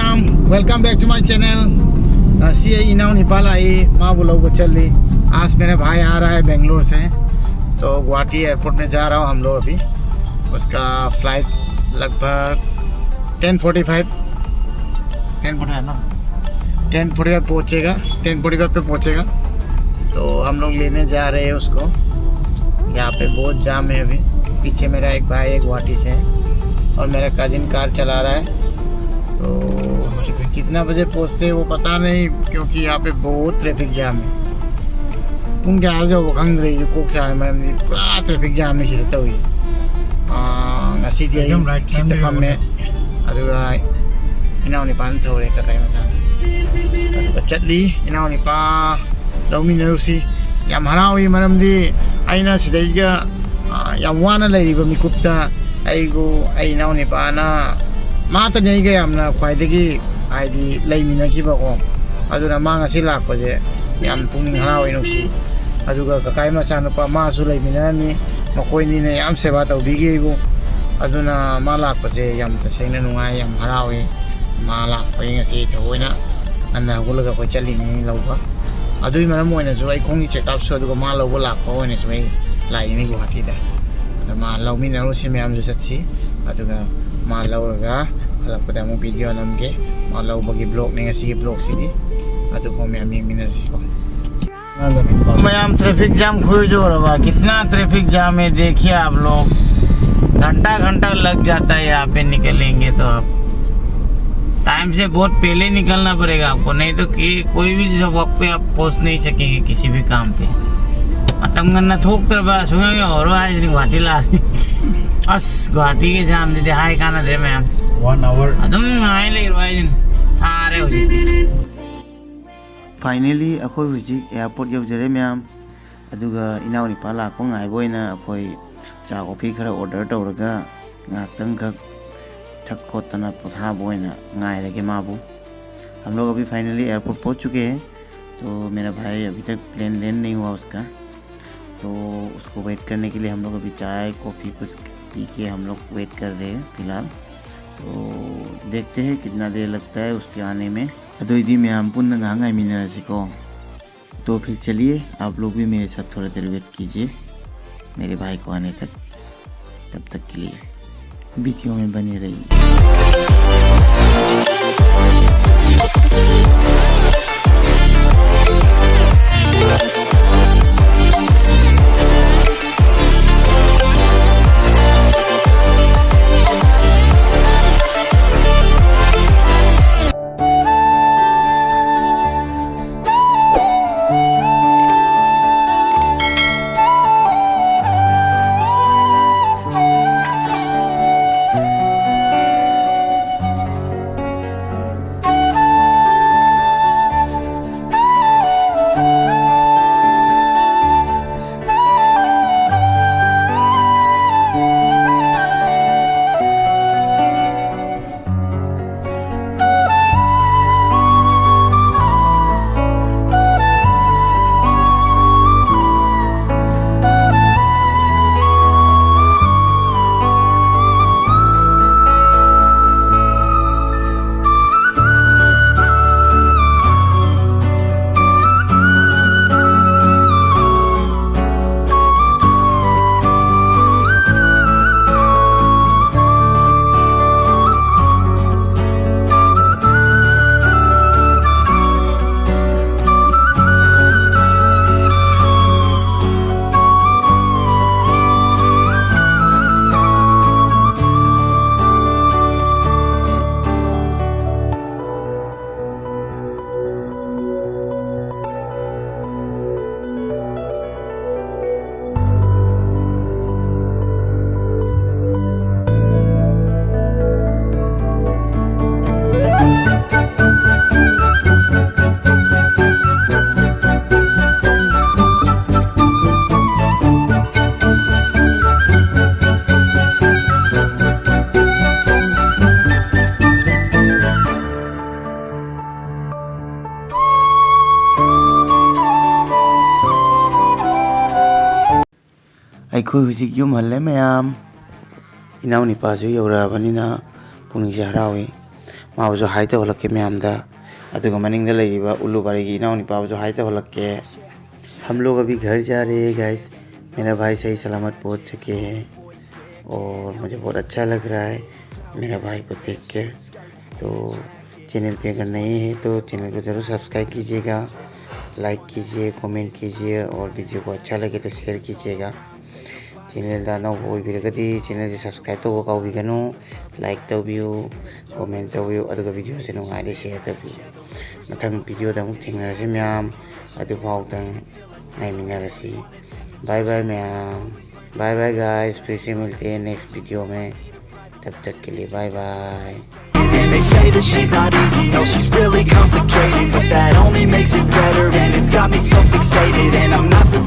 Ma'am welcome back to my channel. सी इनाओ नेपाल आई माँ बुलाओ को चल ली। आज मेरा भाई आ रहा है बेंगलोर से, तो गुवाहाटी एयरपोर्ट में जा रहा हूँ हम लोग अभी। उसका फ्लाइट लगभग 10:45 है ना, 10:45 पहुँचेगा, 10:45 पे पहुँचेगा। तो हम लोग लेने जा रहे हैं उसको। यहाँ पे बहुत जाम है अभी। पीछे मेरा एक भाई है गुवाहाटी से और मेरा कजिन कार चला रहा है। तो कितना बजे पहुँचते हैं वो पता नहीं, क्योंकि यहाँ पे बहुत ट्रैफिक जाम है। तुम क्या आ जाओ खंग रही है कोक से मैडम जी, पूरा ट्रैफिक जाम में सिरता हुई सितफम में इनाओ निपान थोड़े कई मचा चटली इनाओ निपा लौमी नरुसी याम हरावी मरम दी आइना सिदैगा याम वाना लेरिबा मिकुप्ता आइगो इनाओ निपाना माता नहीं यामना ख्वाइदगी आइदी लेमिनखिबको अदुना मा ngasi लाकपजे याम पुंग हरावी नुसी अदुगा ककाई मचा नुपा मासु लेमिनानी मकोइनीने याम सेवा तौबिगेगो अदुना मा लाकपजे याम तसेंगना नुंगाई याम हरावी मा लाकपे ngasi थोइना अन्ना हुलगा कोइ चलिनी लौबा अदुई मरम ओइनाजु आई खोंगी चेकअप सो अदुगा मा लौबा लाकपा ओइनाजु आई लाइनी गुवाहाटीदा अदा मा लौमिनारुसी म्यामजु सत्सी अदुगा मा लौरगा हलकपदा मु वीडियो नमगे मा लौबगी ब्लॉग ने ngasi ब्लॉग सिदी अदुको म्याम मिनरसिको मैम ट्रैफिक जाम खुल जो रहा। कितना ट्रैफिक जाम है देखिए आप लोग, घंटा लग जाता है यहाँ पे निकलेंगे तो आप टाइम से बहुत पहले निकलना पड़ेगा आपको, नहीं तो कोई भी वक्त पे आप पहुँच नहीं सकेंगे किसी भी काम पे। मतम करना थोक तरफ सुना और आज गुवाहाटी ला अस गुवाहाटी के जाम दे हाई काना दे मैम 1 आवर अदम आए ले रवाइजन थारे हो जी। फाइनली अखोई हुजिक एयरपोर्ट यौजरे मैम अदुगा इनाओ निपा लाको ngaibोइना अखोई चा कॉफी खरा ऑर्डर तौरगा ngaktang खक थक खोतना पोथाबोइना ngaइरगे माबू। हम लोग अभी फाइनली एयरपोर्ट पहुंच चुके हैं। तो मेरा भाई अभी तक प्लेन लैंड नहीं हुआ उसका, तो उसको वेट करने के लिए हम लोग अभी चाय कॉफ़ी कुछ पी के हम लोग वेट कर रहे हैं फिलहाल। तो देखते हैं कितना देर लगता है उसके आने में। अदोइदी में हम पुनः गांगा मिनरसी को। तो फिर चलिए आप लोग भी मेरे साथ थोड़ा देर वेट कीजिए मेरे भाई को आने तक। तब तक के लिए वीडियो में बने रहिए। ꯑꯩꯈꯣꯏ ꯍꯧꯖꯤꯛ ꯌꯨꯝ ꯍꯜꯂꯦ ꯃꯌꯥꯝ ꯏꯅꯥꯎ ꯅꯤꯄꯥꯁꯨ ꯌꯧꯔꯛꯑꯕꯅꯤꯅ ꯄꯨꯛꯅꯤꯡꯁꯦ ꯍꯔꯥꯎꯏ माबुजो हाई तौहलक्के मैमदा अदुगा मनिंगदा लेरिबा उल्लूबाड़ी की इनाउ निपाबुजो हाई तौहलक्के। हम लोग अभी घर जा रहे हैं गाइस। मेरा भाई सही सलामत पहुंच सके हैं और मुझे बहुत अच्छा लग रहा है मेरा भाई को देख कर। तो चैनल पे अगर नए हैं तो चैनल को ज़रूर सब्सक्राइब कीजिएगा, लाइक कीजिए, कमेंट कीजिए और वीडियो को अच्छा लगे तो शेयर कीजिएगा। चैनल अनौब ओइबिरगदि चैनल से सब्सक्राइब तौबा काउबिगनु, लाइक तौबियु, कमेंट तौबियु, अदुगा वीडियो से नुंगाइदे शेयर तौबियु। मथंग वीडियो दा अमुक थेंगनरसि मैम, अदु फाउतंग नायमिनरसि। Bye bye ma'am, bye bye guys, फिर से मिलते हैं नेक्स्ट वीडियो में, तब तक के लिए bye bye. And they say that she's not easy, no, she's really complicated, but that only makes it better, and it's got me so fixated, and I'm not the